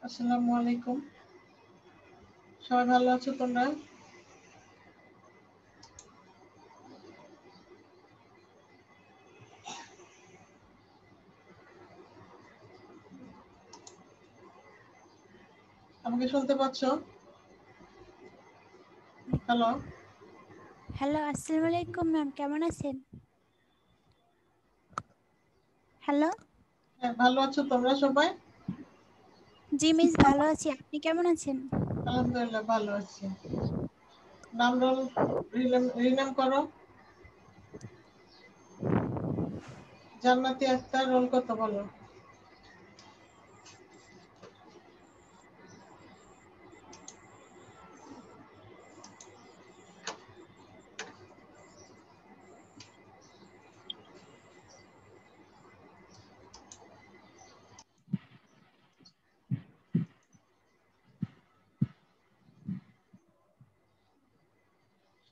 আসসালামু আলাইকুম। সবাই ভালো আছো তোমরা? আমাকে শুনতে পাচ্ছ? হ্যালো। হ্যালো, আসসালামু আলাইকুম ম্যাম, কেমন আছেন? হ্যালো। হ্যাঁ, ভালো আছো তোমরা সবাই? জি মিস, ভালো আছি। আপনি কেমন আছেন? আলহামদুলিল্লাহ ভালো আছি। নাম রোল রিনেম করো। জান্নাতি আক্তার, রোল কত বলো?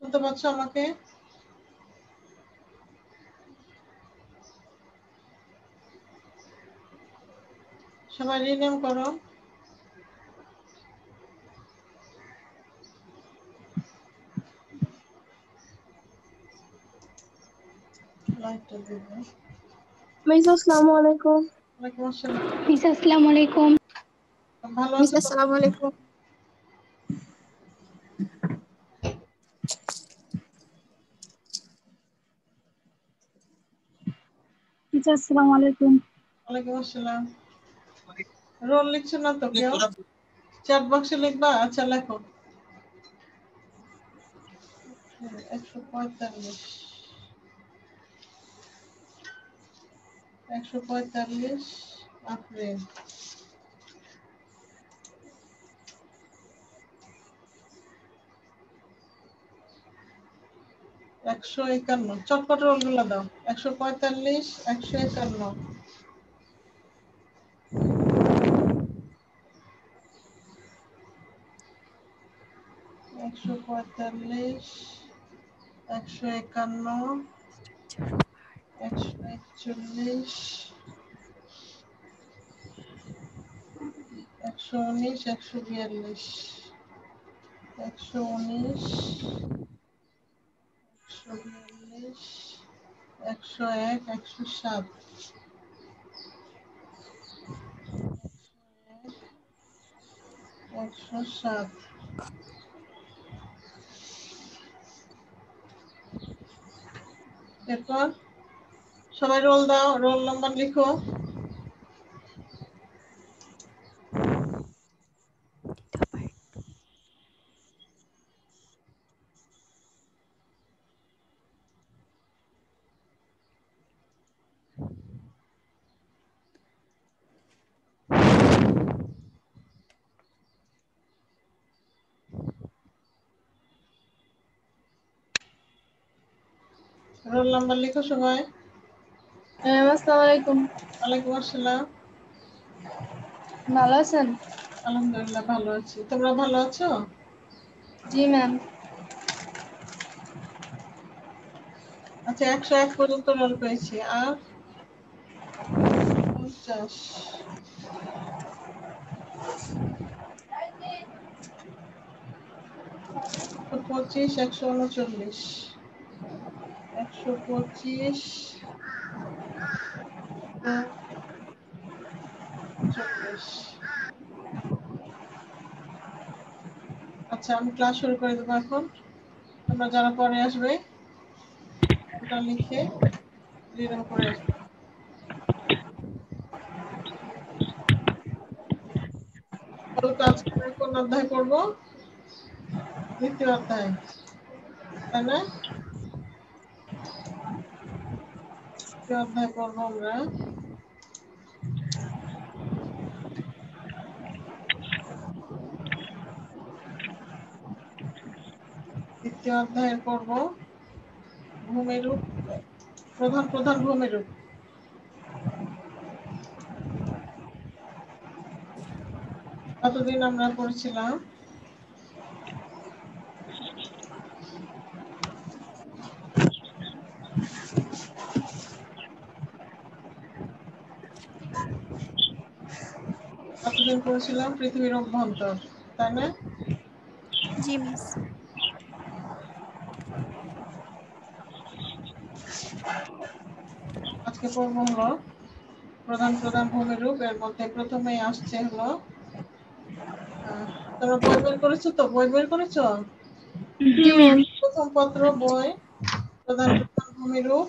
শুনতে পাচ্ছ আমাকে? সবাই রিনেম করো। লাইটটা দিবে। মিস আসসালামু আলাইকুম। ওয়ালাইকুম আসসালাম। মিস আসসালামু আলাইকুম। ভালো মিস আছো তো? আসসালামু আলাইকুম। মিস আসসালামু আলাইকুম। ওয়ালাইকুম আসসালাম। রোল লিখছো না তো কেউ? চ্যাট বক্সে লিখবা। আচ্ছা লেখো। 145 145 আফরিন। 151 চটপট রোলগুলো দাও। 145 151 145 151 141 119 142 119 142 101 107 107 এরপর সবাই রোল দাও, রোল নাম্বার লিখো। রোল নাম্বার লিখো সবাই। আসসালামু আলাইকুম। ওয়ালাইকুম আসসালাম। ভালো আছেন? আলহামদুলিল্লাহ ভালো আছি। তোমরা ভালো আছো? জি ম্যাম। আচ্ছা 101 পর্যন্ত রোল পেয়েছি। আর 50 125 139 125 40। আচ্ছা আমি ক্লাস শুরু করে দেবো এখন। তোমরা যারা পরে আসবে ওটা লিখে রিনেম করে আসবে। বলো তো আজকে আমরা কোন অধ্যায় পড়বো? দ্বিতীয় অধ্যায়, তাই না? দ্বিতীয় অধ্যায় পড়বো আমরা। দ্বিতীয় অধ্যায়ে পড়বো ভূমিরূপ, প্রধান প্রধান ভূমিরূপ। কতদিন আমরা পড়ছিলাম? এতদিন করেছিলাম পৃথিবীর অভ্যন্তর, তাই না? জি মিস। আজকে পর্ব হলো প্রধান প্রধান ভূমিরূপ। এর মধ্যে প্রথমেই আসছে হলো তোমরা বই বের করেছো তো? বই বের করেছো? জি ম্যাম। প্রথম পত্র বই, প্রধান প্রধান ভূমিরূপ।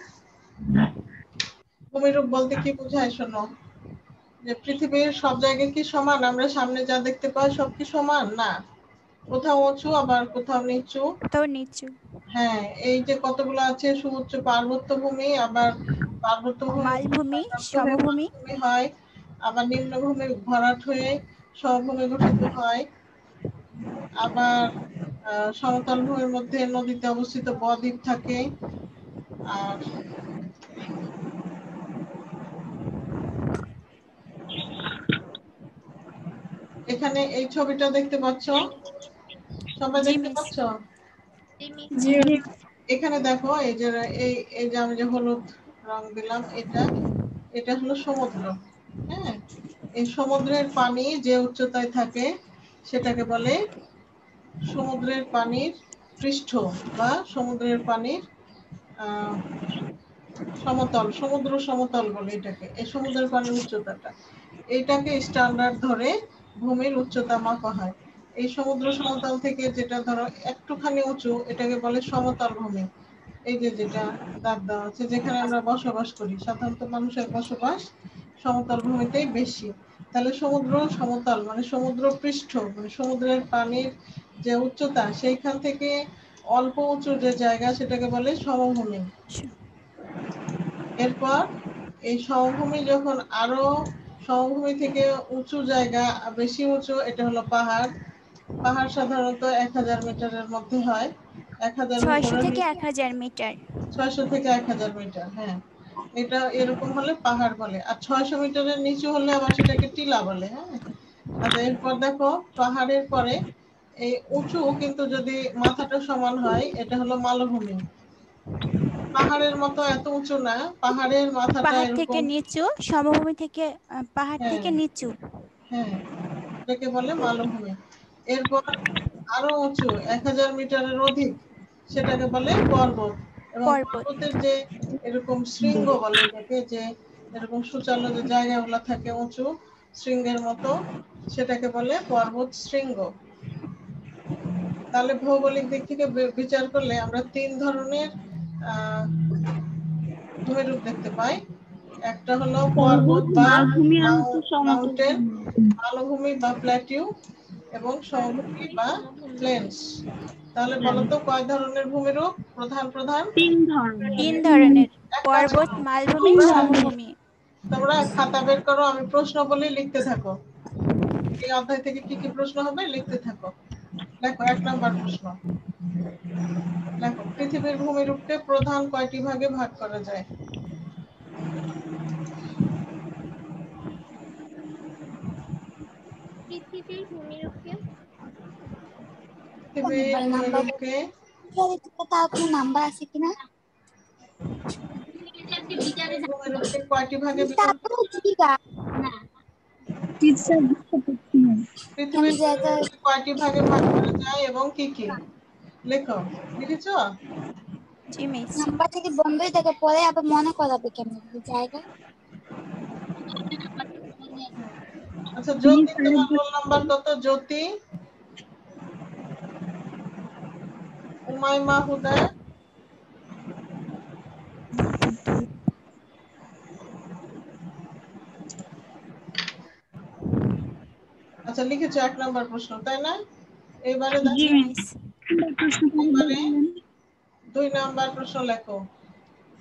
ভূমিরূপ বলতে কি বোঝায় শোনো, যে পৃথিবীর সব জায়গায় কি সমান? আমরা সামনে যা দেখতে পাই সব কি সমান? না, কোথাও উঁচু আবার কোথাও নিচু। কোথাও নিচু। হ্যাঁ, এই যে কতগুলো আছে, সুউচ্চ পার্বত্য ভূমি, আবার পার্বত্য ভূমি মালভূমি, সমভূমি। মালভূমি হয়, আবার নিম্নভূমি ভরাট হয়ে সমভূমি গঠিত হয়, আবার সমতল ভূমির মধ্যে নদীতে অবস্থিত বদ্বীপ থাকে। আর এখানে এই ছবিটা দেখতে পাচ্ছ, সবাই জি দেখতে মিস। পাচ্ছ? জি। এখানে দেখো, এই যে আমি যে হলুদ রং দিলাম, এটা এটা হলো সমুদ্র। হ্যাঁ, এই সমুদ্রের পানি যে উচ্চতায় থাকে সেটাকে বলে সমুদ্রের পানির পৃষ্ঠ, বা সমুদ্রের পানির সমতল, সমুদ্র সমতল বলে এটাকে। এই সমুদ্রের পানির উচ্চতাটা, এইটাকে স্ট্যান্ডার্ড ধরে ভূমির উচ্চতা মাপা হয়। এই সমুদ্র সমতল থেকে যেটা ধরো একটুখানি উঁচু, এটাকে বলে সমতল ভূমি। এই যে যেটা দাগ দেওয়া আছে, যেখানে আমরা বসবাস করি, সাধারণত মানুষের বসবাস সমতল ভূমিতেই বেশি। তাহলে সমুদ্র সমতল মানে সমুদ্র পৃষ্ঠ, মানে সমুদ্রের পানির যে উচ্চতা, সেইখান থেকে অল্প উঁচু যে জায়গা সেটাকে বলে সমভূমি। এরপর এই সমভূমি যখন আরো সমভূমি থেকে উঁচু জায়গা, বেশি উঁচু, এটা হলো পাহাড়। পাহাড় সাধারণত 1000 মিটারের মধ্যে হয়। 1000 600 উপরে থেকে 1000 মিটার। 600 থেকে 1000 মিটার। হ্যাঁ, এটা এরকম হলে পাহাড় বলে। আর 600 মিটারের নিচু হলে আবার সেটাকে টিলা বলে। হ্যাঁ, আচ্ছা, এরপর দেখো, পাহাড়ের পরে এই উঁচু কিন্তু যদি মাথাটা সমান হয়, এটা হলো মালভূমি। পাহাড়ের মতো এত উঁচু না, পাহাড়ের মাথাটা পাহাড় থেকে এরকম। নিচু, সমভূমি থেকে পাহাড় হ্যাঁ, থেকে নিচু। হ্যাঁ, এটাকে বলে মালভূমি। এরপর আরো উঁচু 1000 মিটারের অধিক, সেটাকে বলে পর্বত। এবং পর্বত। পর্বতের যে এরকম শৃঙ্গ বলে এটাকে, যে এরকম সুচালো যে জায়গাগুলো থাকে উঁচু শৃঙ্গের মতো, সেটাকে বলে পর্বত শৃঙ্গ। তাহলে ভৌগোলিক দিক থেকে বিচার করলে আমরা 3 ধরনের ভূমিরূপ দেখতে পাই। একটা হলো পর্বত বা মালভূমি আর হচ্ছে সমতল মাউন্টেন, ভূমি। মালভূমি বা প্ল্যাটিউ, এবং সমভূমি বা প্লেনস। তাহলে বলতো কয় ধরনের ভূমিরূপ? প্রধান প্রধান 3 ধরনের। 3 ধরনের: এক কাজ পর্বত, করো, মালভূমি, তোমরা সমভূমি। তোমরা খাতা বের করো, আমি প্রশ্ন বলে লিখতে থাকো। এই অধ্যায় থেকে কি কি প্রশ্ন হবে লিখতে থাকো। দেখো, 1 নাম্বার প্রশ্ন। দেখো, পৃথিবীর ভূমিরূপকে প্রধান কয়টি ভাগে ভাগ করা যায়? পৃথিবীর ভূমিরূপকে পৃথিবীর ভূমিরূপকে কোনো নাম্বার আছে কিনা? পৃথিবীর ভূমিরূপকে কয়টি ভাগে বিভক্ত? টিচার বুঝতে পারছি না। পৃথিবীর ভূমিরূপকে কয়টি ভাগে ভাগ করা যায় এবং কি কি? লেখো, লিখেছো? জি মিস। নাম্বার থেকে বন্ধই থাকে, পরে আবার মনে করাবে কেমন জায়গা। আচ্ছা, মিস জ্যোতি, তোমার রোল নাম্বার কত? জ্যোতি, উমাইমা, হুদা, আচ্ছা লিখেছো 1 নাম্বার প্রশ্ন, তাই না? এবারে জি দেখো, মিস। এবারে 2 নাম্বার প্রশ্ন লেখো।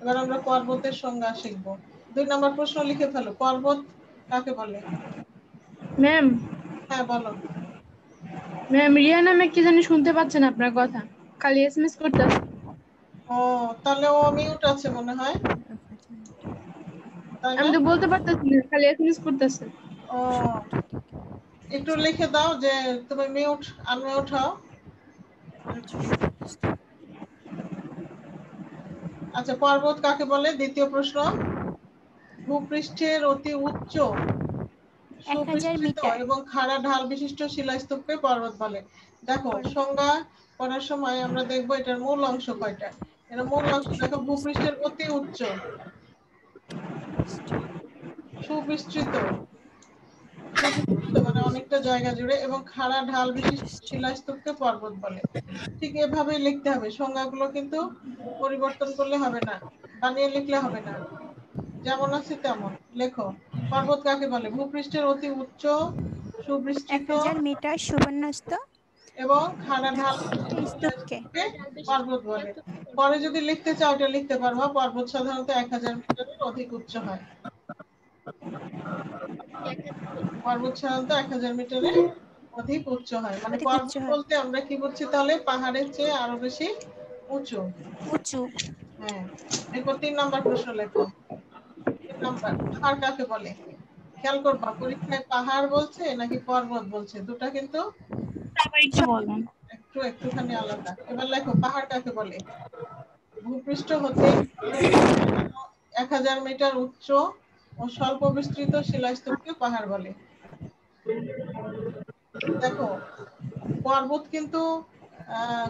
এবার আমরা পর্বতের সংজ্ঞা শিখব। 2 নাম্বার প্রশ্ন লিখে ফেলো। পর্বত কাকে বলে? ম্যাম, হ্যাঁ, বলো। রিয়া নামে কি জানি শুনতে পাচ্ছেন আপনার কথা, খালি এসএমএস করতেছে। ও, তাহলে ও মিউট আছে মনে হয়, তাই আমি না? তো বলতে পারতেছি না, খালি এসএমএস করতেছে। ও, একটু লিখে দাও যে তুমি মিউট, আনমিউট হও। আচ্ছা, পর্বত কাকে বলে? দ্বিতীয় প্রশ্ন। ভূপৃষ্ঠের অতি উচ্চ 1000 সুবিস্তৃত মিটার। এবং খাড়া ঢাল বিশিষ্ট শিলাস্তূপকে পর্বত বলে। দেখো সংজ্ঞা করার সময় আমরা দেখবো এটার মূল অংশ কয়টা। এর মূল অংশ দেখো, ভূপৃষ্ঠের অতি উচ্চ, সুবিস্তৃত, মানে অনেকটা জায়গা জুড়ে, এবং খাড়া ঢাল বিশিষ্ট শিলাস্তূপকে পর্বত বলে। ঠিক এভাবেই লিখতে হবে, সংজ্ঞাগুলো কিন্তু পরিবর্তন করলে হবে না, বানিয়ে লিখলে হবে না, যেমন আছে তেমন লেখো। পর্বত কাকে বলে? ভূপৃষ্ঠের অতি উচ্চ, সুবিস্তৃত 1000 মিটার সুবর্ণস্ত এবং খাড়া ঢাল স্তূপকে পর্বত বলে। পরে যদি লিখতে চাও এটা লিখতে পারবা, পর্বত সাধারণত 1000 মিটারের অধিক উচ্চ হয়। পর্বত সাধারণত 1000 মিটারের অধিক উচ্চ হয়। মানে অধিক উচ্চ পর্বত হয়। বলতে আমরা কি বুঝছি তাহলে? পাহাড়ের চেয়ে আরো বেশি উঁচু। উঁচু। হ্যাঁ। এরপর 3 নাম্বার প্রশ্ন লেখো। 3 নাম্বার, পাহাড় কাকে বলে? খেয়াল করবা, পরীক্ষায় পাহাড় বলছে নাকি পর্বত বলছে, দুটা কিন্তু আবার একটু বলেন। একটুখানি আলাদা। এবার লেখো, পাহাড় কাকে বলে? ভূপৃষ্ঠ হতে 1000 মিটার উচ্চ ও স্বল্প বিস্তৃত শিলাস্তূপকে পাহাড় বলে। দেখো, পর্বত কিন্তু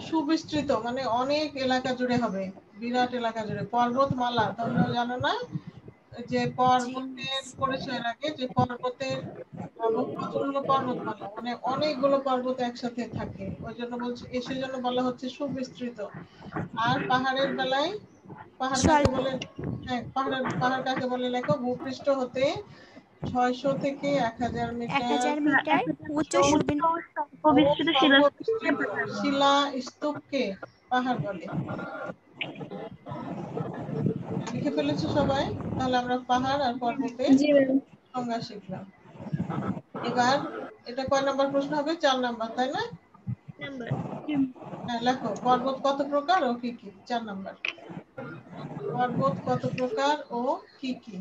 সুবিস্তৃত, মানে অনেক এলাকা জুড়ে হবে, বিরাট এলাকা জুড়ে। পর্বতমালা তোমরা জানো না যে পর্বতের পরিচয় রাখে, যে পর্বতের বহু বচন হলো পর্বতমালা, মানে অনেকগুলো পর্বত একসাথে থাকে, ওই জন্য বলছি, সেই জন্য বলা হচ্ছে সুবিস্তৃত। আর পাহাড়ের বেলায় পাহাড় কাকে স্বল্প। বলে? হ্যাঁ, পাহাড় কাকে বলে লেখো? ভূপৃষ্ঠ হতে 600 থেকে 1000 মিটার 1000 মিটার উচ্চ বিস্তৃত সর্ববিস্তৃত শিলা স্তূপকে পাহাড় বলে। লিখে ফেলেছো সবাই? তাহলে আমরা পাহাড় আর পর্বতের জি ম্যাম। সংজ্ঞা শিখলাম। এবার এটা কয় নাম্বার প্রশ্ন হবে? 4 নাম্বার, তাই না? হ্যাঁ, লেখো, পর্বত কত প্রকার ও কি কি? 4 নাম্বার, পর্বত কত প্রকার ও কি কি?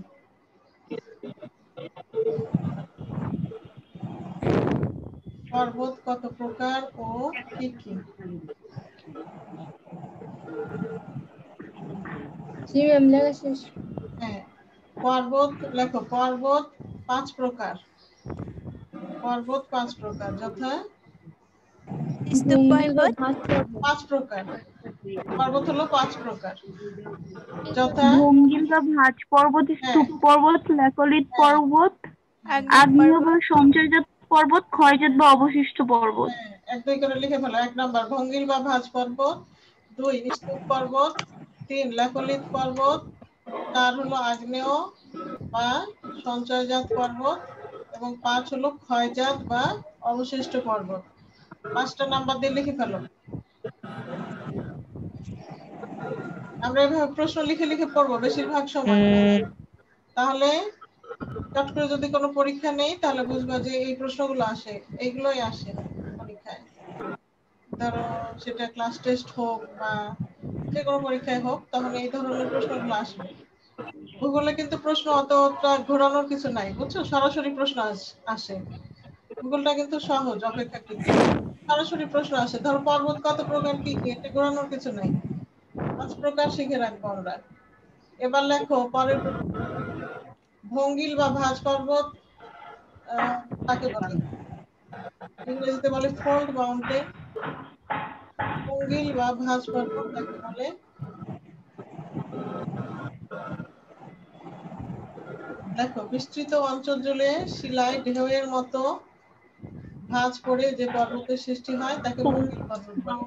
পর্বত কত প্রকার ও কি কি? জি ম্যাম, লেখা শেষ। হ্যাঁ, পর্বত লেখো, পর্বত 5 প্রকার। পর্বত 5 প্রকার, যথা স্তূপ ভঙ্গিল বা পর্বত। ভাঁজ পর্বত। 5 প্রকার। পর্বত হলো 5 প্রকার, যথা ভঙ্গিল বা ভাঁজ পর্বত, হ্যাঁ স্তূপ পর্বত, ল্যাকলিট হ্যাঁ পর্বত, আগ্নেয় আগ্নেয় বা পর্বত। সঞ্চয়জাত পর্বত, ক্ষয়জাত বা অবশিষ্ট পর্বত। হ্যাঁ, 1-2 করে লিখে ফেলো। 1 নাম্বার ভঙ্গিল বা ভাঁজ পর্বত, 2 স্তূপ পর্বত, 3 ল্যাকলিট পর্বত, 4 হলো আগ্নেয় বা সঞ্চয়জাত পর্বত, এবং 5 হলো ক্ষয়জাত বা অবশিষ্ট পর্বত। 5টা নাম্বার দিয়ে লিখে ফেলো। আমরা এভাবে প্রশ্ন লিখে লিখে পড়বো বেশিরভাগ সময়, তাহলে চট করে যদি কোনো পরীক্ষা নেই তাহলে বুঝবা যে এই প্রশ্নগুলো আসে, এইগুলোই আসে পরীক্ষায়। ধরো সেটা ক্লাস টেস্ট হোক বা যে কোনো পরীক্ষায় হোক, তখন এই ধরনের প্রশ্নগুলো আসবে। ভূগোলে কিন্তু প্রশ্ন অতটা ঘোরানোর কিছু নাই, বুঝছো? সরাসরি প্রশ্ন আসে। ভূগোলটা কিন্তু সহজ অপেক্ষাকৃত, সরাসরি প্রশ্ন আসে। ধরো পর্বত কত প্রকার কি কি, এটা ঘোরানোর কিছু নাই, 5 প্রকার শিখে রাখবো আমরা। এবার লেখো পরের ভঙ্গিল বা ভাঁজ পর্বত কাকে বলে? ইংরেজিতে বলে ফোল্ড মাউন্টেন। ভঙ্গিল বা ভাঁজ পর্বত কাকে বলে? দেখো, বিস্তৃত অঞ্চল জুড়ে শিলায় ঢেউয়ের মতো ভাঁজ পড়ে যে পর্বতের সৃষ্টি হয় তাকে ভঙ্গিল পর্বত বলে।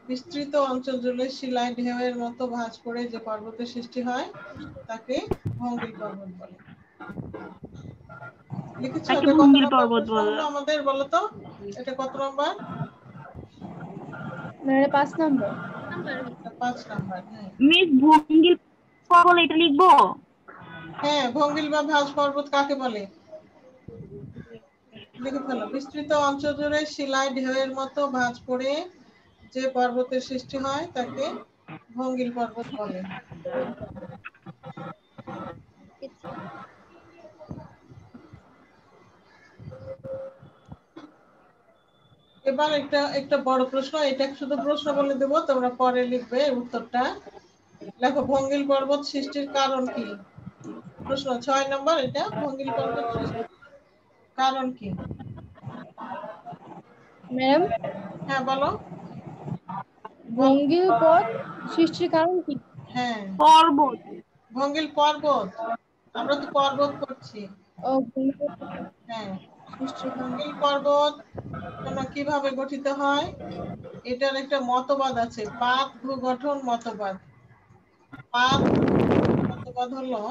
বিস্তৃত অঞ্চল জুড়ে শিলায় ঢেউয়ের মতো ভাঁজ পড়ে যে পর্বতের সৃষ্টি হয় তাকে ভঙ্গিল পর্বত বলে। লিখেছো? তাকে এটা কত ভঙ্গিল নম্বর পর্বত প্রশ্ন বলে। হলো আমাদের, বলো তো? এটা কত নম্বর? মানে 5 নম্বর। 5 নাম্বার। হ্যাঁ মিস ভঙ্গিল পর্বত এটা লিখবো? হ্যাঁ, ভঙ্গিল বা ভাঁজ পর্বত কাকে বলে? লিখে ফেলো। বিস্তৃত অঞ্চল জুড়ে শিলায় ঢেউয়ের মতো ভাঁজ পড়ে যে পর্বতের সৃষ্টি হয় তাকে ভঙ্গিল পর্বত বলে। এবার একটা বড় প্রশ্ন, এটা শুধু প্রশ্ন বলে দেবো, তোমরা পরে লিখবে উত্তরটা। লেখো, ভঙ্গিল পর্বত সৃষ্টির কারণ কি? প্রশ্ন 6 নম্বর, এটা ভঙ্গিল পর্বত সৃষ্টি কারণ কি? ম্যাম, হ্যাঁ বলো। ভঙ্গিল পথ সৃষ্টির কারণ কি? হ্যাঁ, পর্বত। ভঙ্গিল পর্বত, আমরা তো পর্বত করছি। ও ভঙ্গিল হ্যাঁ, সৃষ্টির কারণ ভঙ্গিল পর্বত কিভাবে গঠিত হয়, এটার একটা মতবাদ আছে, পাত ভূগঠন মতবাদ। পাত মতবাদ হলো,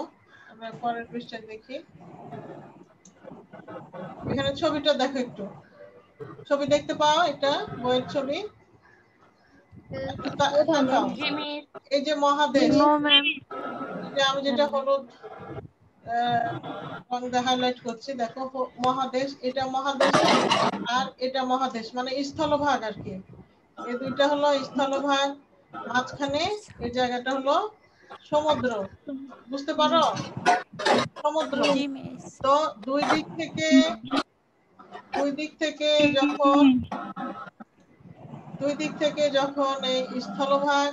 আমরা পরের পৃষ্ঠায় দেখি, এখানে ছবিটা দেখো একটু, ছবি দেখতে পাও, এটা বইয়ের ছবি, একটু কোথায় ম্যাম? তাকাও। এই যে মহাদেশ, নো ম্যাম। এটা আমি যেটা হলুদ রং দিয়ে হাইলাইট করছি, দেখো মহাদেশ, এটা মহাদেশ আর এটা মহাদেশ, মানে স্থলভাগ আর কি। এই দুইটা হলো স্থলভাগ, মাঝখানে এই জায়গাটা হলো সমুদ্র, বুঝতে পারো? সমুদ্র। জি মিস। তো দুই দিক থেকে যখন এই স্থলভাগ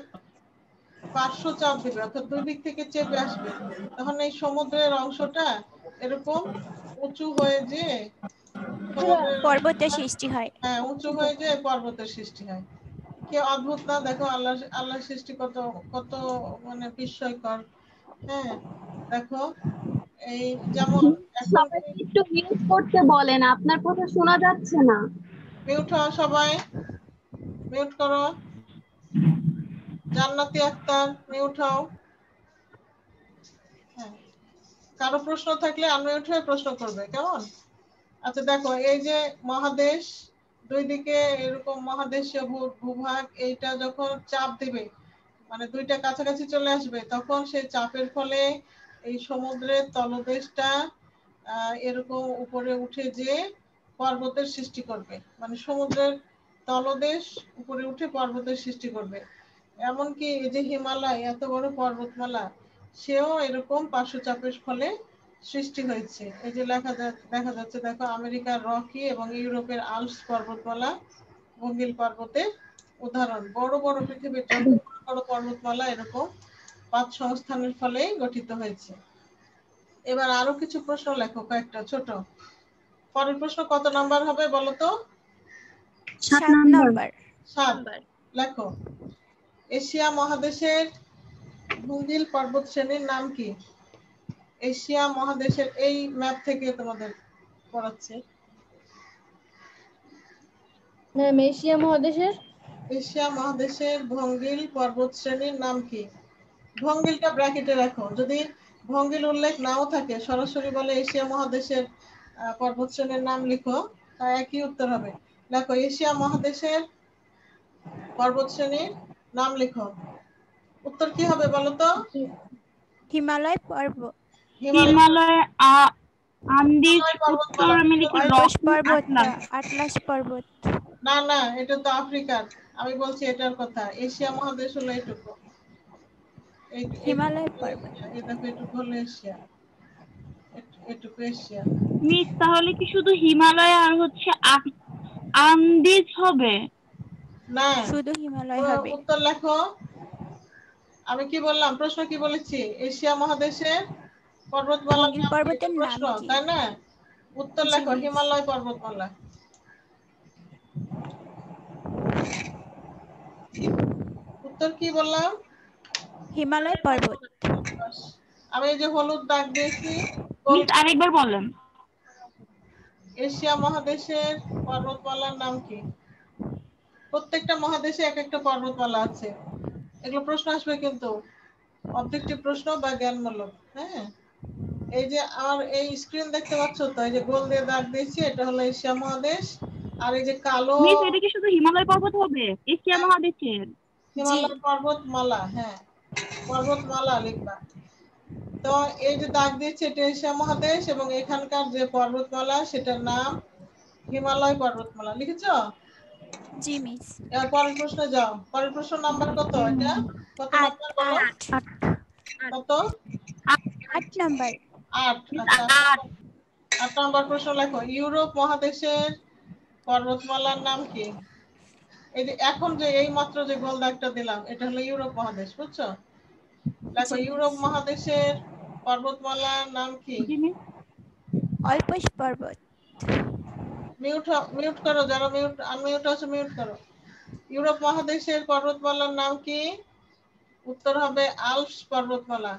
পার্শ্ব চাপ দিবে, অর্থাৎ দুই দিক থেকে চেপে আসবে, তখন এই সমুদ্রের অংশটা এরকম উঁচু হয়ে যে সমুদ্রের, পর্বতের সৃষ্টি হয়। হ্যাঁ উঁচু হয়ে যে পর্বতের সৃষ্টি হয়। কি অদ্ভুত না? দেখো আল্লাহ সৃষ্টি কত কত মানে বিস্ময়কর। হ্যাঁ দেখো, এই যেমন এখন সবাইকে একটু মিউট করতে বলেন, আপনার কথা শোনা যাচ্ছে না। মিউট হও সবাই, মিউট করো। জান্নাতি আক্তার মিউট হও। হ্যাঁ, কারো প্রশ্ন থাকলে আনমিউট হয়ে প্রশ্ন করবে, কেমন? আচ্ছা দেখো, এই যে মহাদেশ, দুই দিকে এরকম মহাদেশীয় ভূভাগ, এইটা যখন চাপ দিবে, মানে দুইটা কাছাকাছি চলে আসবে, তখন সেই চাপের ফলে এই সমুদ্রের তলদেশটা এরকম উপরে উঠে যে পর্বতের সৃষ্টি করবে, মানে সমুদ্রের তলদেশ উপরে উঠে পর্বতের সৃষ্টি করবে। এমনকি এই যে হিমালয়, এত বড় পর্বতমালা, সেও এরকম পার্শ্বচাপের ফলে সৃষ্টি হয়েছে। এই যে দেখা যাচ্ছে, দেখো আমেরিকার রকি এবং ইউরোপের আল্পস পর্বতমালা ভঙ্গিল পর্বতের উদাহরণ। বড় বড় পৃথিবীর যত বড় বড় পর্বতমালা এরকম পাত সংস্থানের ফলে গঠিত হয়েছে। এবার আরো কিছু প্রশ্ন লেখো, কয়েকটা ছোট। পরের প্রশ্ন কত নাম্বার হবে বলো তো? 7 নম্বর। 7 লেখো। এশিয়া মহাদেশের ভঙ্গিল পর্বত শ্রেণীর নাম কি? এশিয়া মহাদেশের, এই ম্যাপ থেকে তোমাদের পড়াচ্ছে। ম্যাম, এশিয়া মহাদেশের এশিয়া মহাদেশের ভঙ্গিল পর্বত শ্রেণীর নাম কি? ভঙ্গিলটা ব্র্যাকেটে রাখো, যদি ভঙ্গিল উল্লেখ নাও থাকে, সরাসরি বলে এশিয়া মহাদেশের পর্বত শ্রেণীর নাম লিখো, তা একই উত্তর হবে। দেখো, এশিয়া মহাদেশের পর্বত শ্রেণীর নাম লিখো, উত্তর কি হবে বলো তো? হিমালয় পর্বত, হিমালয়, আন্দিজ, উত্তর পর্বতমালা। আমেরিকা, অলবস রকি, পর্বত, আটলাস। আটলাস পর্বত। না না, এটা তো আফ্রিকার, আমি বলছি এটার কথা। এশিয়া মহাদেশ হলো এইটুকু, হিমালয় পর্বত। এই দেখো, এটুকু হলো এশিয়া, এটুকু এশিয়া। মিস, তাহলে কি শুধু হিমালয় আর হচ্ছে আন্দিজ হবে? না, শুধু হিমালয় হবে। উত্তর লেখো। আমি কি বললাম, প্রশ্ন কি বলেছি? এশিয়া মহাদেশের পর্বতমালার ভঙ্গিল নাম কি? এটা পর্বতের নাম প্রশ্ন, কি? তাই না? উত্তর জি লেখো, মিস। হিমালয় পর্বতমালা। উত্তর কি বললাম? হিমালয় পর্বত। আমি এই যে হলুদ দাগ দিয়েছি, মিস, আরেকবার বলেন। এশিয়া মহাদেশের পর্বতমালার নাম কি? প্রত্যেকটা মহাদেশে এক একটা পর্বতমালা আছে। এগুলো প্রশ্ন আসবে কিন্তু, অবজেক্টিভ প্রশ্ন বা জ্ঞানমূলক। হ্যাঁ, এই যে আমার এই স্ক্রিন দেখতে পাচ্ছ তো, এই যে গোল দিয়ে দাগ দিয়েছি, এটা হলো এশিয়া মহাদেশ। আর এই যে কালো, মিস, এটা কি শুধু হিমালয় পর্বত হবে? এশিয়া মহাদেশের জি। হিমালয় পর্বতমালা, হ্যাঁ পর্বতমালা লিখবা। তো এই যে দাগ দিয়েছি, এটা এশিয়া মহাদেশ, এবং এখানকার যে পর্বতমালা সেটার নাম হিমালয় পর্বতমালা। লিখেছো? জি মিস। এবার পরের প্রশ্নে যাও। পরের প্রশ্ন নাম্বার কত? এটা কত 8 নাম্বার বলো? 8 কত? 8 নম্বর। 8। আচ্ছা, 8 নাম্বার প্রশ্ন লেখো। ইউরোপ মহাদেশের পর্বতমালার নাম কি? এই যে এখন যে এই মাত্র যে গোল দাগটা দিলাম, এটা হলো ইউরোপ মহাদেশ, বুঝছো? লেখো, জি ইউরোপ মিস। মহাদেশের পর্বতমালার নাম কি? জি মিস। অল্পস পর্বত। মিউট করো, যারা মিউট আনমিউট আছে মিউট করো। ইউরোপ মহাদেশের পর্বতমালার নাম কি? উত্তর হবে আল্পস পর্বতমালা।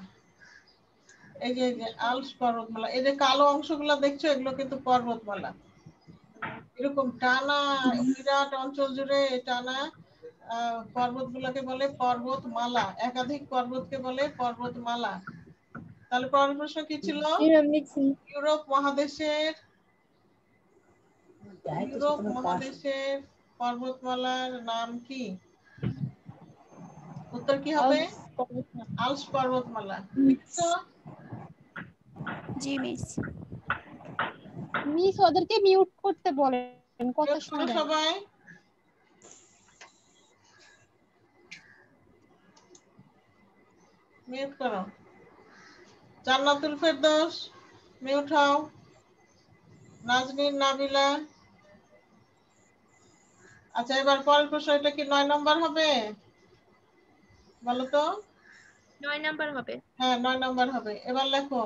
এই যে আল্পস পর্বতমালা, এই যে কালো অংশগুলো দেখছো এগুলো কিন্তু পর্বতমালা। এরকম টানা বিরাট অঞ্চল জুড়ে টানা পর্বতগুলোকে বলে পর্বতমালা, একাধিক পর্বতকে বলে পর্বতমালা। তাহলে পরের প্রশ্ন কি ছিল? জি ম্যাম লিখছি। ইউরোপ মহাদেশের পর্বতমালার নাম কি? উত্তর কি হবে? আল্পস পর্বতমালা। লিখছো? জি মিস। মিস ওদেরকে মিউট করতে বলেন, কথা মিউট শোনা করো যায় না। সবাই। মিউট করো। জান্নাতুল ফেরদৌস মিউট হও। নাজনীন নাবিলা। আচ্ছা, এবার পরের প্রশ্ন, এটা কি 9 নম্বর হবে? বলো তো। 9 নাম্বার হবে। হ্যাঁ 9 নম্বর হবে। এবার লেখো,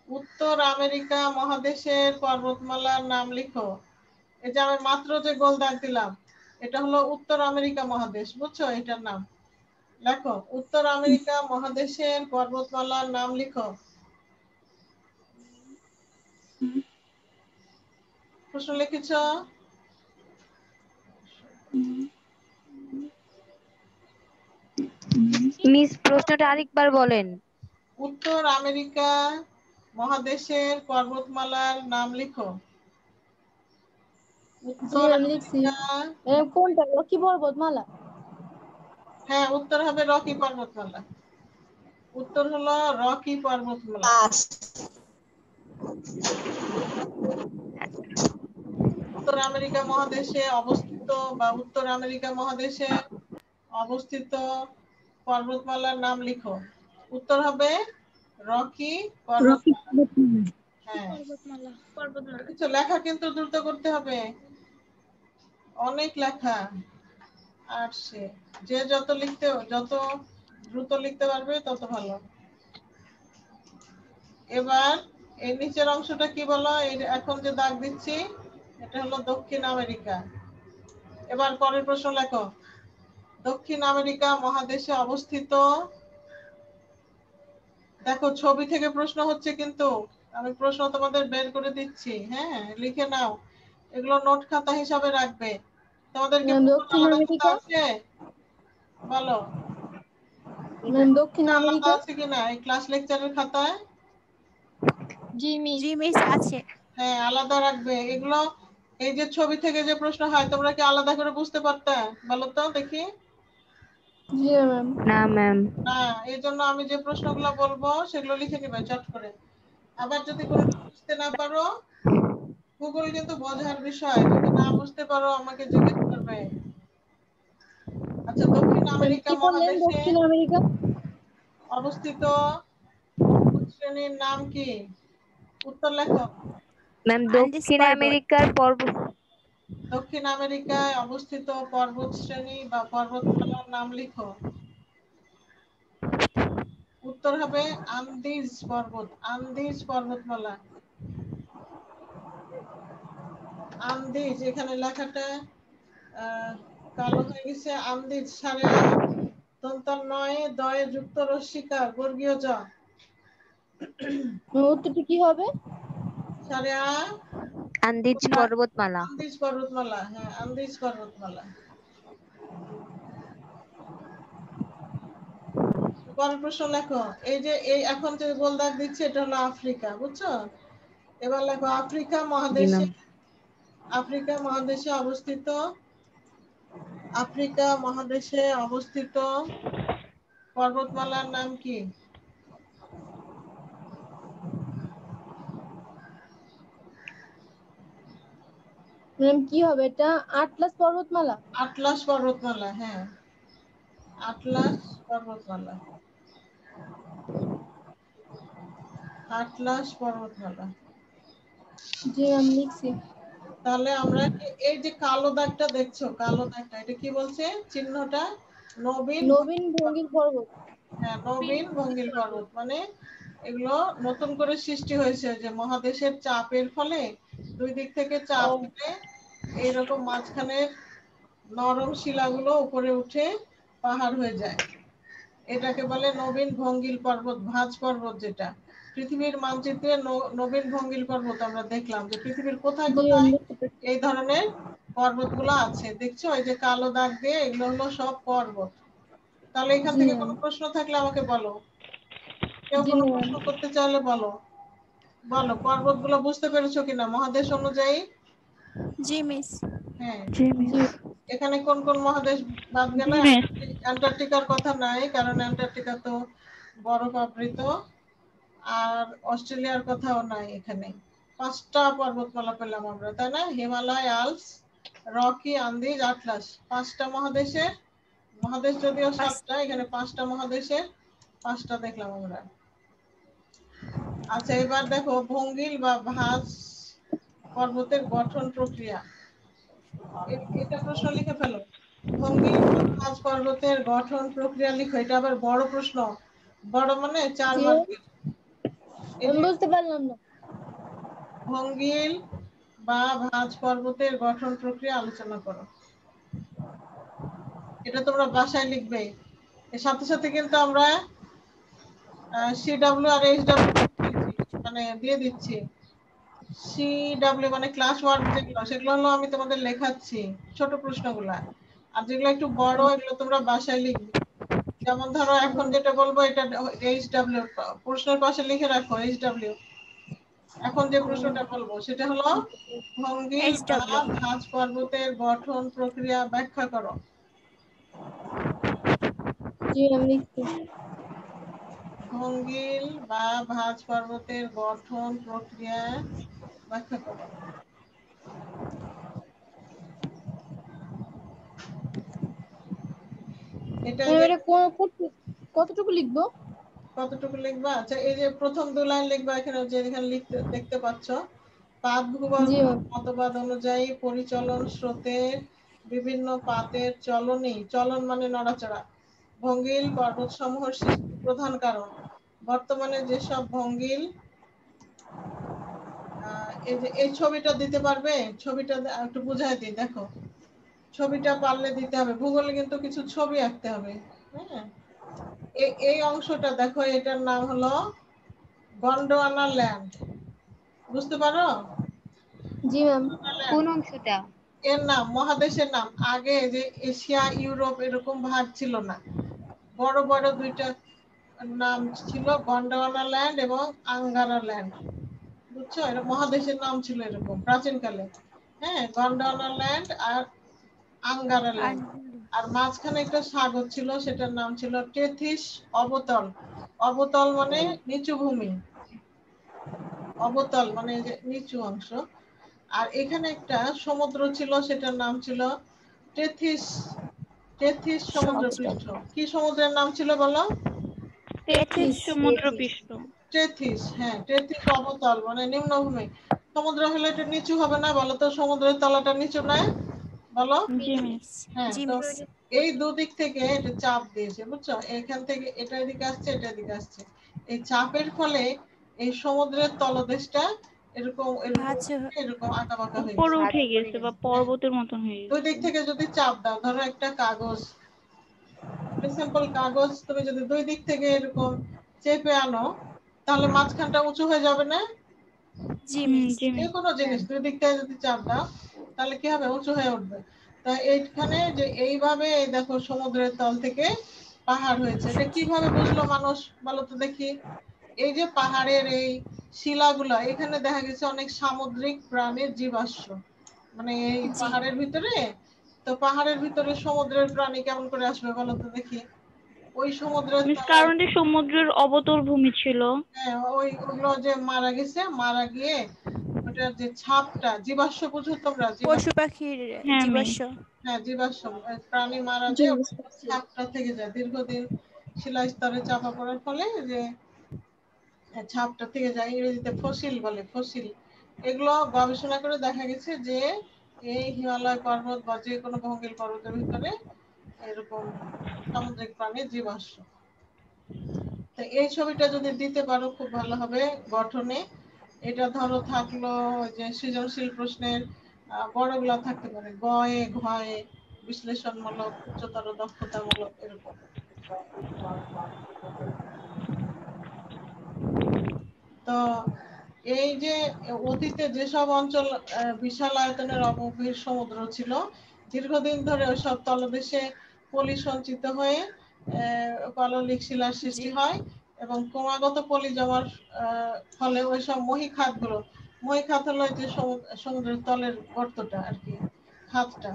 উত্তর আমেরিকা মহাদেশের পর্বতমালার নাম লিখো। এই যে আমি মাত্র যে গোল দাগ দিলাম, এটা হলো উত্তর আমেরিকা মহাদেশ, বুঝছো? এটার নাম লেখো, উত্তর আমেরিকা মহাদেশের পর্বতমালার নাম লিখো। প্রশ্ন লিখেছ? মিস প্রশ্নটা আরেকবার বলেন। উত্তর আমেরিকা মহাদেশের পর্বতমালার নাম লিখো। জি উত্তর ম্যাম লিখছি। আমেরিকা। কোনটা রকি পর্বতমালা? হ্যাঁ, উত্তর হবে রকি পর্বতমালা। উত্তর হলো রকি পর্বতমালা। উত্তর আমেরিকা মহাদেশে অবস্থিত বা উত্তর আমেরিকা মহাদেশে অবস্থিত পর্বতমালার নাম লিখো। উত্তর হবে রকি পর্বতমালা। হ্যাঁ, কিছু লেখা কিন্তু দ্রুত করতে হবে, অনেক লেখা। আর যে যত দ্রুত লিখতে পারবে তত ভালো। এবার এই নিচের অংশটা কি বলো? এখন যে দাগ দিচ্ছি এটা হলো দক্ষিণ আমেরিকা। এবার পরের প্রশ্ন লেখো, দক্ষিণ আমেরিকা মহাদেশে অবস্থিত। দেখো ছবি থেকে প্রশ্ন হচ্ছে, কিন্তু আমি প্রশ্ন তোমাদের বের করে দিচ্ছি, হ্যাঁ লিখে নাও, এগুলো নোট খাতা হিসাবে রাখবে। তোমাদের কি দক্ষিণ আলাদা খাতা আমেরিকা। আছে? বলো ম্যাম দক্ষিণ আলাদা আমেরিকা। আছে কিনা এই ক্লাস লেকচারের খাতায়? জি মিস। জি মিস আছে। হ্যাঁ, আলাদা রাখবে এগুলো। এই যে ছবি থেকে যে প্রশ্ন হয় তোমরা কি আলাদা করে বুঝতে পারতে? বলো তো দেখি। জি ম্যাম। না ম্যাম। না, এই জন্য আমি যে প্রশ্নগুলো বলবো সেগুলো লিখে নিবে চট করে। আবার যদি কোনো বুঝতে না পারো, গুগল কিন্তু বোঝার বিষয়, যদি না বুঝতে পারো আমাকে জিজ্ঞেস করবে। আচ্ছা, দক্ষিণ ম্যাম আমেরিকা কি বললেন? মহাদেশে দক্ষিণ আমেরিকা। অবস্থিত পর্বত শ্রেণীর নাম কি? উত্তর লেখো। ম্যাম আন্দিজ দক্ষিণ পর্বত। আমেরিকার পর্বত। দক্ষিণ আমেরিকায় অবস্থিত পর্বত শ্রেণী বা পর্বতমালার নাম লিখো। উত্তর হবে আন্দিজ পর্বত, আন্দিজ পর্বতমালা। আন্দিজ, এখানে লেখাটা কালো হয়ে গেছে। আন্দিজ, সারে আ দন্তার নয় দয়ে যুক্ত রস্মিকার বর্গীয় জ। উত্তরটি কি হবে? সারে আ আন্দিজ পর্বতমালা। আন্দিজ পর্বতমালা। হ্যাঁ, আন্দিজ পর্বতমালা। পরের প্রশ্ন লেখো। এই যে এই এখন যে গোল দাগ দিচ্ছে এটা হলো আফ্রিকা, বুঝছো? এবার লেখো, আফ্রিকা জি ম্যাম। মহাদেশে অবস্থিত, আফ্রিকা মহাদেশে অবস্থিত পর্বতমালার নাম কি? ম্যাম কি হবে এটা? আটলাস পর্বতমালা। আটলাস পর্বতমালা। হ্যাঁ, আটলাস পর্বতমালা। আটলাস পর্বতমালা। জি ম্যাম লিখছি। তাহলে আমরা এই যে কালো দাগটা দেখছো, কালো দাগটা এটা কি বলছে? চিহ্নটা নবীন নবীন ভঙ্গির পর্বত। হ্যাঁ, নবীন ভঙ্গিল পর্বত মানে এগুলো নতুন করে সৃষ্টি হয়েছে, যে মহাদেশের চাপের ফলে দুই দিক থেকে চাপ দিলে এইরকম মাঝখানের নরম শিলাগুলো উপরে উঠে পাহাড় হয়ে যায়। এটাকে বলে নবীন ভঙ্গিল পর্বত, ভাঁজ পর্বত। যেটা পৃথিবীর মানচিত্রে নবীন ভঙ্গিল পর্বত আমরা দেখলাম যে পৃথিবীর কোথায় কোথায় এই ধরনের পর্বতগুলো আছে। দেখছো এই যে কালো দাগ দিয়ে, এগুলো হলো সব পর্বত। তাহলে এখান থেকে কোনো প্রশ্ন থাকলে আমাকে বলো, কেউ কোনো প্রশ্ন করতে চাইলে বলো। বলো পর্বতগুলো বুঝতে পেরেছো কিনা মহাদেশ অনুযায়ী? জি মিস। হ্যাঁ, জি মিস। এখানে কোন কোন মহাদেশ বাদ গেল? জি মিস। অ্যান্টার্কটিকার কথা নাই, কারণ অ্যান্টার্কটিকা তো বরফ আবৃত। আর অস্ট্রেলিয়ার কথাও নাই এখানে। 5টা পর্বতমালা পেলাম আমরা, তাই না? Himalaya, Alps, Rocky, Andes, atlas. 5টা মহাদেশের, মহাদেশ যদিও 7টা, এখানে 5টা মহাদেশের 5টা দেখলাম আমরা। আচ্ছা, এবার দেখো ভঙ্গিল বা ভাঁজ পর্বতের গঠন প্রক্রিয়া। এটা প্রশ্ন লিখে ফেলো। ভঙ্গিল বা ভাঁজ পর্বতের গঠন প্রক্রিয়া লিখো। এটা আবার বড় প্রশ্ন, বড় মানে 4 মার্কের। আমি বুঝতে পারলাম না। ভঙ্গিল বা ভাঁজ পর্বতের গঠন প্রক্রিয়া আলোচনা করো। এটা তোমরা বাসায় লিখবে। এর সাথে সাথে কিন্তু আমরা সিডব্লিউ আর এইচডব্লিউ মানে দিয়ে দিচ্ছি। সিডব্লিউ মানে ক্লাস ওয়ার্ক যেগুলো, সেগুলো হলো আমি তোমাদের লেখাচ্ছি ছোট প্রশ্নগুলা। আর যেগুলো একটু বড়, এগুলো তোমরা বাসায় লিখবে। যেমন ধরো এখন যেটা বলবো এটা এইচডব্লিউ, প্রশ্নের পাশে লিখে রাখো এইচডব্লিউ। এখন যে প্রশ্নটা বলবো সেটা হলো ভঙ্গিল বা HW ভাঁজ পর্বতের গঠন প্রক্রিয়া ব্যাখ্যা করো। জি আমি লিখছি। ভঙ্গিল বা ভাঁজ পর্বতের গঠন প্রক্রিয়া ব্যাখ্যা করো। এটা যে এটা কতটুকু লিখবো? কতটুকু লিখবা? আচ্ছা, এই যে প্রথম 2 লাইন লিখবা। এখানে যে এখানে লিখতে দেখতে পাচ্ছ, পাত ভূগোল জি ম্যাম। মতবাদ অনুযায়ী পরিচলন স্রোতের বিভিন্ন পাতের চলনই, চলন মানে নড়াচড়া, ভঙ্গিল পর্বতসমূহের সৃষ্টির প্রধান কারণ। বর্তমানে যেসব ভঙ্গিল, এই যে এই ছবিটা দিতে পারবে? ছবিটা একটু বুঝাই দিই, দেখো। ছবিটা পারলে দিতে হবে। ভূগোলে কিন্তু কিছু ছবি আঁকতে হবে। হ্যাঁ, এই অংশটা দেখো, এটার নাম হলো গন্ডোয়ানা ল্যান্ড। বুঝতে পারো? জি ম্যাম। কোন অংশটা? এর নাম, মহাদেশের নাম। আগে যে এশিয়া, ইউরোপ এরকম ভাগ ছিল না, বড় বড় 2টা নাম ছিল, গন্ডোয়ানা ল্যান্ড এবং আঙ্গারা ল্যান্ড। বুঝছো? এটা মহাদেশের নাম ছিল এরকম প্রাচীনকালে। হ্যাঁ, গন্ডোয়ানা ল্যান্ড আর আঙ্গারা আর ল্যান্ড। আর মাঝখানে একটা সাগর ছিল, সেটার নাম ছিল টেথিস অবতল। অবতল মানে নিচু ভূমি, অবতল মানে যে নিচু অংশ। আর এখানে একটা সমুদ্র ছিল, সেটার নাম ছিল টেথিস। টেথিস সমুদ্র পৃষ্ঠ। কি সমুদ্রের নাম ছিল বলো? তেথিস সমুদ্র পৃষ্ঠ। টেথিস। হ্যাঁ, টেথিস অবতল মানে নিম্নভূমি। সমুদ্র হলে এটা নিচু হবে না, বলো তো? সমুদ্রের তলাটা নিচু নয়, বলো? জি মিস। হ্যাঁ, জি তো মিস। এই দুদিক থেকে এটা চাপ দিয়েছে, বুঝছো? এখান থেকে এটা এদিকে আসছে, এটা এদিকে আসছে। এই চাপের ফলে এই সমুদ্রের তলদেশটা এরকম এরকম ভাঁজ এরকম আঁকা বাঁকা হয়ে উপরে গেছে। উঠে গেছে বা পর্বতের মতন হয়ে দুই গেছে। দিক থেকে যদি চাপ দাও, ধরো একটা কাগজ, সিম্পল কাগজ, তুমি যদি দুই দিক থেকে এরকম চেপে আনো, তাহলে মাঝখানটা উঁচু হয়ে যাবে না? জি মিস। জি যে মিস। কোনো জিনিস দুই দিক থেকে যদি চাপ দাও, তাহলে কি হবে? উঁচু হয়ে উঠবে। তা এইখানে যে এইভাবে এই দেখো সমুদ্রের তল থেকে পাহাড় হয়েছে। এটা কিভাবে বুঝলো মানুষ, বলো তো দেখি? এই যে পাহাড়ের এই শিলাগুলা, এখানে দেখা গেছে অনেক সামুদ্রিক প্রাণীর জীবাশ্ম। মানে এই জি পাহাড়ের ভিতরে, তো পাহাড়ের ভিতরে সমুদ্রের প্রাণী কেমন করে আসবে বলো তো দেখি? ওই সমুদ্রের মিস তলায়, কারণ যে সমুদ্রের অবতল ভূমি ছিল। হ্যাঁ, ওইগুলো যে মারা গেছে, মারা গিয়ে ওটার যে ছাপটা, জীবাশ্ম বুঝো তোমরা? পশু জীবাশ্ম। পাখির হ্যাঁ মিস। জীবাশ্ম। হ্যাঁ, জীবাশ্ম। প্রাণী মারা জি যায়, বুঝতে পারছি। ছাপটা থেকে যায় দীর্ঘদিন শিলাস্তরে চাপা পড়ার ফলে, যে ছাপটা থেকে যায়। ইংরেজিতে ফসিল বলে, ফসিল। এগুলো গবেষণা করে দেখা গেছে যে এই হিমালয় পর্বত বা যে কোনো ভঙ্গিল পর্বতের ভিতরে এরকম সামুদ্রিক প্রাণীর জীবাশ্ম। তো এই ছবিটা যদি দিতে পারো খুব ভালো হবে গঠনে। এটা ধরো থাকলো যে সৃজনশীল প্রশ্নের বড়গুলা থাকতে পারে, গয়ে ঘয়ে, বিশ্লেষণমূলক, উচ্চতর দক্ষতামূলক, এরকম। তো এই যে অতীতে যেসব অঞ্চল বিশাল আয়তনের অগভীর সমুদ্র ছিল, দীর্ঘদিন ধরে ওইসব তলদেশে পলি সঞ্চিত হয়ে পাললিক শিলার সৃষ্টি হয় এবং ক্রমাগত পলি জমার ফলে ওইসব মহীখাতগুলো, মহীখাত হলো যে সমুদ্রের তলের গর্তটা আর কি, খাতটা,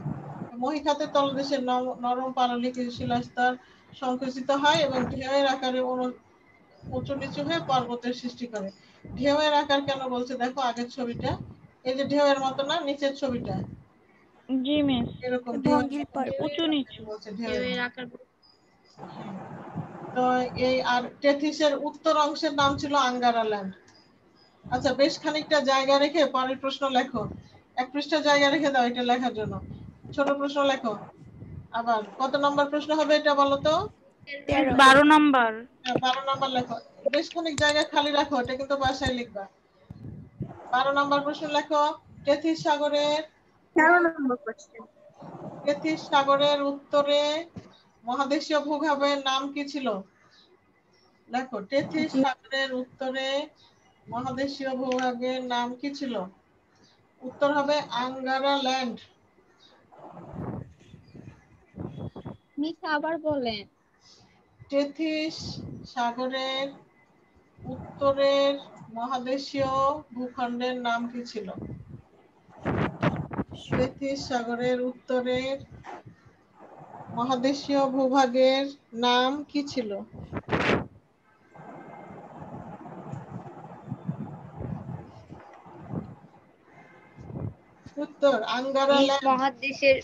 মহীখাতের তলদেশে নরম পাললিক শিলাস্তর সংকুচিত হয় এবং ঢেউয়ের আকারে উঁচু নিচু হয়ে পর্বতের সৃষ্টি করে। ঢেউয়ের আকার কেন বলছে দেখো আগের ছবিটা, এই যে ঢেউয়ের মতো না নিচের ছবিটা, জি মিস। এরকম ভঙ্গিল পর্বত। উঁচু নিচু। বলছে ঢেউয়ের আকার। তো এই আর টেথিসের উত্তর অংশের নাম ছিল আঙ্গারা ল্যান্ড। আচ্ছা, বেশ খানিকটা জায়গা রেখে পরের প্রশ্ন লেখো। এক পৃষ্ঠা জায়গা রেখে দাও এটা লেখার জন্য, ছোট প্রশ্ন লেখো। আবার কত নম্বর প্রশ্ন হবে এটা বলো তো? 12 নম্বর। 12 নম্বর লেখো। বেশ খানিক জায়গা খালি রাখো, এটা কিন্তু বাসায় লিখবা। 12 নম্বর প্রশ্ন লেখো। টেথিস সাগরের 13 নম্বর কোশ্চেন। টেথিস সাগরের উত্তরে মহাদেশীয় ভূভাগের নাম কি ছিল? লেখো, টেথিস সাগরের উত্তরে মহাদেশীয় ভূভাগের নাম কি ছিল? উত্তর হবে আঙ্গারা ল্যান্ড। মিস আবার বলেন। টেথিস সাগরের উত্তরের মহাদেশীয় ভূখণ্ডের নাম কি ছিল? টেথিস সাগরের উত্তরের মহাদেশীয় ভূভাগের নাম কি ছিল? উত্তর আঙ্গারা মিস ল্যান্ড। মহাদেশের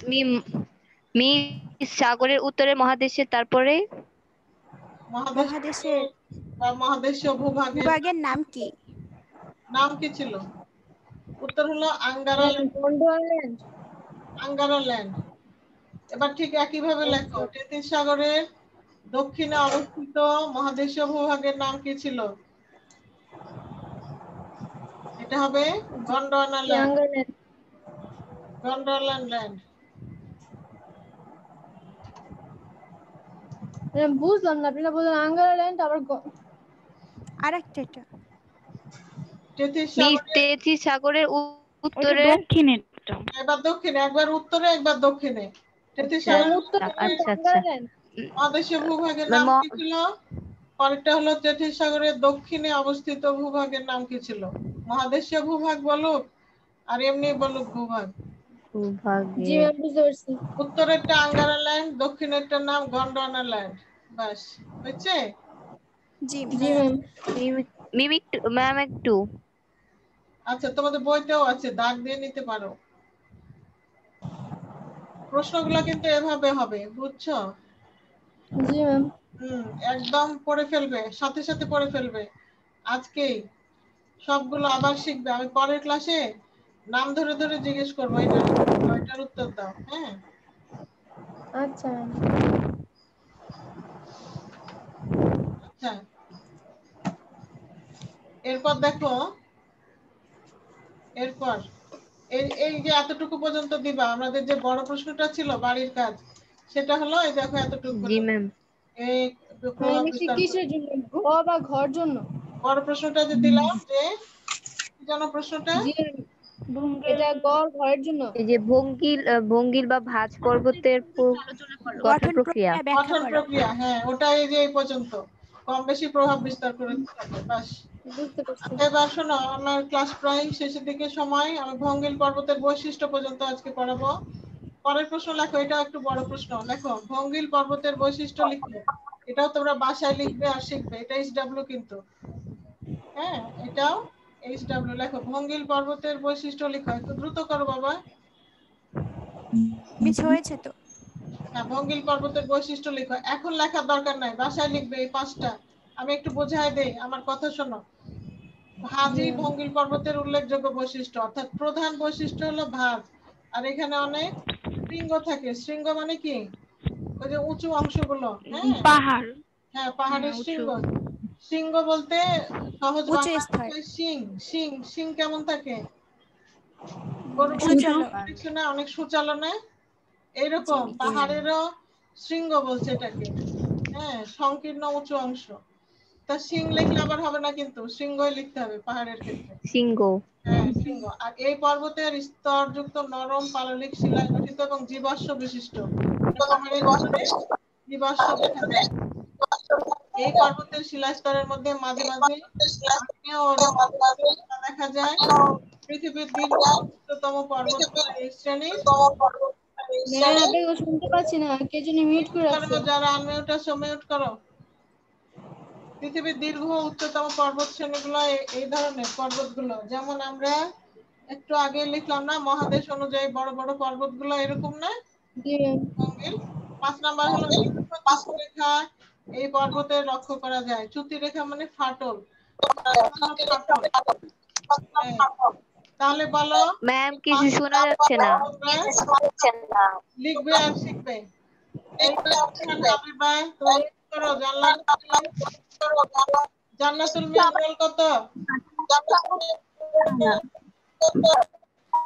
মিস সাগরের উত্তরে মহাদেশের তারপরে মহাদেশের বা মহাদেশীয় ভূভাগের ভূভাগের নাম কি? নাম কি ছিল? উত্তর হলো Angaraland. Gondwanaland. Angaraland. এবার ঠিক একইভাবে লেখো, টেথিস সাগরের দক্ষিণে অবস্থিত মহাদেশীয় ভূভাগের নাম কি ছিল? এটা হবে গন্ডোয়ানা ল্যান্ড। ইয়াঙ্গারল্যান্ড। গন্ডোয়ানা ল্যান্ড। বুঝলাম না, আপনি না বললেন আঙ্গারল্যান্ড আবার আরেকটা এটা। টেথিস মিস সাগরের তেথিস সাগরের ওটা উত্তরে দক্ষিণেরটা। একবার দক্ষিণে, একবার উত্তরে, একবার দক্ষিণে। টেথিস সাগরের উত্তরে আচ্ছা আচ্ছা আঙ্গারল্যান্ড। মহাদেশীয় ভূভাগের নাম কি ছিল? পরেরটা হলো টেথিস সাগরের দক্ষিণে অবস্থিত ভূভাগের নাম কি ছিল? মহাদেশীয় ভূভাগ বলুক আর এমনি বলুক ভূভাগ। জি ভূভাগে ম্যাম, বুঝতে পারছি। উত্তরেরটা আঙ্গারা ল্যান্ড, দক্ষিণেরটার নাম গন্ডোয়ানা ল্যান্ড। বাস, হয়েছে? জি জি ম্যাম। ম্যাম একটু আচ্ছা, তোমাদের বইতেও আছে, দাগ দিয়ে নিতে পারো। প্রশ্নগুলো কিন্তু এভাবে হবে, বুঝছো? জি ম্যাম। একদম পড়ে ফেলবে, সাথে সাথে পড়ে ফেলবে আজকেই। সবগুলো আবার শিখবে। আমি পরের ক্লাসে নাম ধরে ধরে জিজ্ঞেস করবো, এটার উত্তর দাও। হ্যাঁ, আচ্ছা ম্যাম। আচ্ছা। এরপর দেখো, এরপর এই যে এতটুকু পর্যন্ত দিবা, আমাদের যে বড় প্রশ্নটা ছিল বাড়ির কাজ, সেটা হলো এই দেখো এতটুকু জি হলো। ম্যাম এই প্রভাব নিশ্চয়ই বিস্তার কিসের জন্য? ঘ বা ঘর জন্য? বড় প্রশ্নটা যে দিলাম, যে কি যেন প্রশ্নটা? জি এটা ঘরের জন্য। এই যে ভঙ্গিল বা ভাঁজ পর্বতের গঠন প্রক্রিয়া ব্যাখ্যা গঠন করো। প্রক্রিয়া। হ্যাঁ, ওটা এই যে এই পর্যন্ত কম বেশি প্রভাব বিস্তার করে থাকে। বাস। বুঝতে পারছি। এবার শোনো, আমার ক্লাস প্রায় শেষের দিকে সময়। আমি ভঙ্গিল পর্বতের বৈশিষ্ট্য পর্যন্ত আজকে পড়াবো। পরের প্রশ্ন লেখো, এটা একটু বড় প্রশ্ন। লেখো, ভঙ্গিল পর্বতের বৈশিষ্ট্য লিখো। এটাও তোমরা বাসায় লিখবে আর শিখবে। এটা HW কিন্তু। হ্যাঁ, এটাও HW। লেখো, ভঙ্গিল পর্বতের বৈশিষ্ট্য লিখো। একটু দ্রুত করো বাবা। মিস হয়েছে তো। হ্যাঁ, ভঙ্গিল পর্বতের বৈশিষ্ট্য লিখো। এখন লেখার দরকার নাই, বাসায় লিখবে এই 5টা। আমি একটু বোঝাই দেই, আমার কথা শোনো। ভাঁজই ভঙ্গিল পর্বতের উল্লেখযোগ্য বৈশিষ্ট্য, অর্থাৎ প্রধান বৈশিষ্ট্য হলো ভাঁজ। আর এখানে অনেক শৃঙ্গ থাকে। শৃঙ্গ মানে কি? ওই যে উঁচু অংশগুলো। হ্যাঁ পাহাড়। হ্যাঁ, পাহাড়ের উঁচু। শৃঙ্গ। সিংহ বলতে সহজ উচ্চ বাংলা স্তর। শিং। শিং শিং কেমন থাকে? গরু সুচালো। দেখছো না অনেক সুচালো না? জি এইরকম মিস। পাহাড়েরও শৃঙ্গ বলছে এটাকে। হ্যাঁ, সংকীর্ণ উঁচু অংশ। তা শিং লিখলে আবার হবে না, কিন্তু শৃঙ্গই লিখতে হবে পাহাড়ের ক্ষেত্রে। সিংহ। হ্যাঁ, শৃঙ্গ। আর এই পর্বতের স্তরযুক্ত নরম পাললিক শিলায় গঠিত এবং জীবাশ্ম বিশিষ্ট। পাহাড়ের ভিতরে জীবাশ্ম দেখা যায়। এই পর্বতের শিলাস্তরের মধ্যে মাঝে মাঝে আগ্নেয় ও শিলা দেখা যায়। পৃথিবীর দীর্ঘ উচ্চতম পর্বত এই শ্রেণীর। ম্যাম আপনাকে শুনতে পাচ্ছি না, কে জানি মিউট করে রাখছে। যারা আনমিউট আছো মিউট করো। পৃথিবীর দীর্ঘ উচ্চতম পর্বত শ্রেণীগুলো এই ধরনের পর্বতগুলো, যেমন আমরা একটু আগে লিখলাম না মহাদেশ অনুযায়ী বড় বড় পর্বতগুলো এরকম না? জি 5 নাম্বার হলো রেখা। এই পর্বতে লক্ষ্য করা যায়। চ্যুতি রেখা মানে ফাটল। হ্যাঁ, তাহলে বলো ম্যাম কিছু শোনা যাচ্ছে না। লিখবে আর শিখবে। জান্নাতুল মিয়া রোল কত?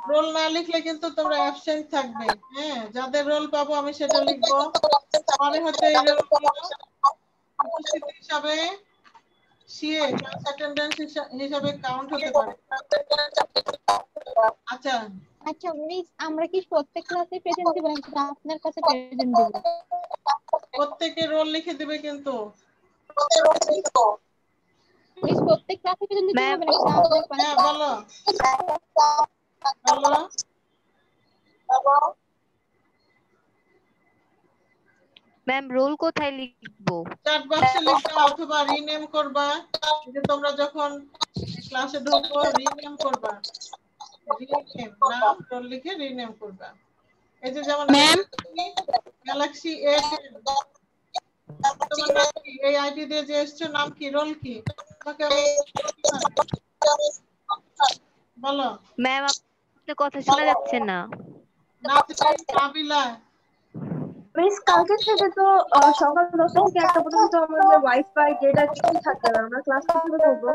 রোল না লিখলে কিন্তু তোমরা অ্যাবসেন্ট থাকবে। হ্যাঁ, যাদের রোল পাবো আমি সেটা লিখবো। পরে হচ্ছে এই রোলগুলো উপস্থিতি হিসাবে সিএ ক্লাস অ্যাটেন্ডেন্স হিসাবে কাউন্ট হতে পারে। আচ্ছা আচ্ছা মিস, আমরা কি প্রত্যেক ক্লাসে প্রেজেন্ট দিব নাকি আপনার কাছে প্রেজেন্ট দিব? প্রত্যেকে রোল লিখে দিবে কিন্তু। মিস প্রত্যেক ক্লাসে প্রেজেন্ট দিতে ম্যাম হবে নাকি আপনার ক্লাসে? হ্যাঁ বলো বলো। ম্যাম রোল কোথায় লিখবো? চ্যাট বক্সে লিখবা অথবা রিনেম করবা। যে তোমরা যখন ক্লাসে ঢুকবো রিনেম করবা। রিনেম নাম রোল লিখে রিনেম করবা। এই যে যেমন গ্যালাক্সি A10 তোমার নাম কি? এই আইডি দিয়ে যে এসছো নাম কি? রোল কি? তোমাকে আমি বলো। ম্যাম আপনার কথা শোনা যাচ্ছে না। নাবিলা। মিস কালকে থেকে তো সকাল 10টা থেকে 1টা পর্যন্ত আমাদের ওয়াইফাই ডেটা কিছুই থাকবে না, আমরা ক্লাস কিভাবে করবো?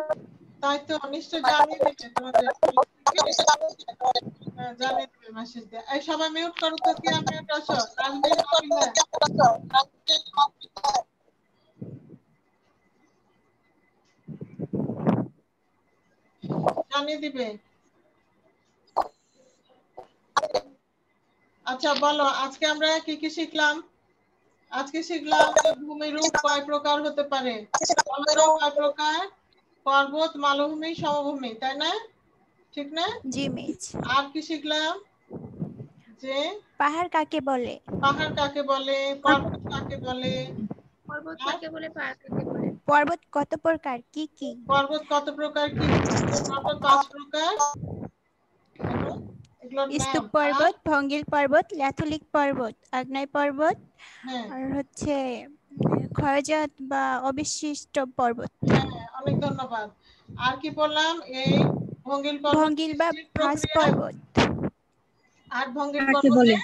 তাই তো নিশ্চয় জানিয়ে দিবে তোমাদের। হ্যাঁ, জানিয়ে দিবে মেসেজ দিয়ে। এই সবাই মিউট করো তো, কি মিউট আছো? নাজমিন, নাবিলা জানিয়ে দিবে। আচ্ছা বলো, আজকে আমরা কি কি শিখলাম? আজকে শিখলাম যে ভূমিরূপ কয় প্রকার হতে পারে। কয় প্রকার? পর্বত, মালভূমি, সমভূমি, তাই না? ঠিক না? জি মিস। আর কি শিখলাম? যে পাহাড় কাকে বলে? পাহাড় কাকে বলে, পর্বত কাকে বলে, পর্বত কাকে বলে, পাহাড় কাকে বলে, পর্বত কত প্রকার কি কি? পর্বত কত প্রকার কি কি? পর্বত 5 প্রকার। এগুলোর স্তূপ নাম। পর্বত, ভঙ্গিল পর্বত, ল্যাথলিক পর্বত, আগ্নেয় পর্বত, হ্যাঁ আর হচ্ছে ক্ষয়জাত বা অবশিষ্ট পর্বত। হ্যাঁ, অনেক ধন্যবাদ। আর কি বললাম? এই ভঙ্গিল পর্বত ভঙ্গিল বা ভাস পর্বত। আর ভঙ্গিল পর্বতের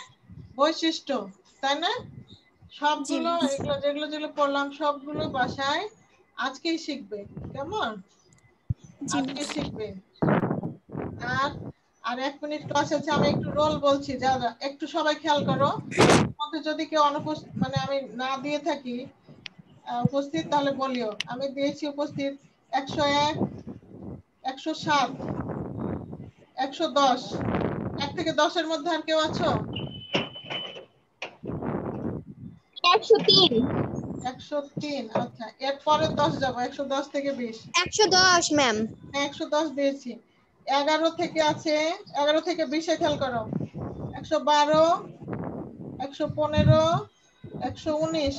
বৈশিষ্ট্য, তাই না? সবগুলো মিস। এগুলো যেগুলো পড়লাম সবগুলো বাসায় আজকেই শিখবে। কেমন? জি আজকে মিস। শিখবে। আর 1 মিনিট ক্লাস আছে, আমি একটু রোল বলছি, যা যা একটু সবাই খেয়াল করো। মধ্যে যদি কেউ অনুপস্থিত মানে আমি না দিয়ে থাকি উপস্থিত, তাহলে বলিও। আমি দিয়েছি উপস্থিত 101, 107, 110। 1 থেকে 10 এর মধ্যে আর কেউ আছো? 103। 103। আচ্ছা, এরপরে 10 যাব। 110 থেকে 20। 110 ম্যাম। 110 দিয়েছি। 11 থেকে আছে, 11 থেকে 20 এ খেয়াল করো। 112, 115, 119।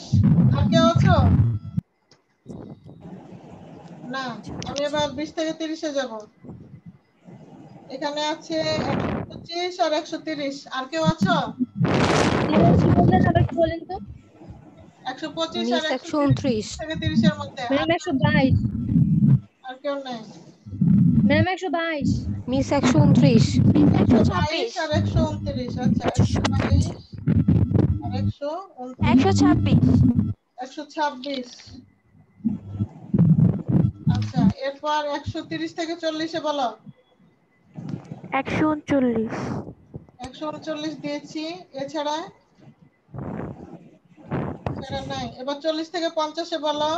আর কেউ আছো? না, আমি এবার 20 থেকে 30 এ যাব। এখানে আছে 125 আর 130। আর কেউ আছো? বলেন তো। 125 আর 129 থেকে 30 এর মধ্যে। ম্যাম 122। আর কেউ নাই। ম্যাম 122। মিস 129 122 আর 129। আচ্ছা, 122 আর 129। 126। 126। আচ্ছা, এরপর 130 থেকে 40-এ বলো। 139। 139 দিয়েছি, এছাড়া নাই। এবার 40 থেকে 50-এ বলো।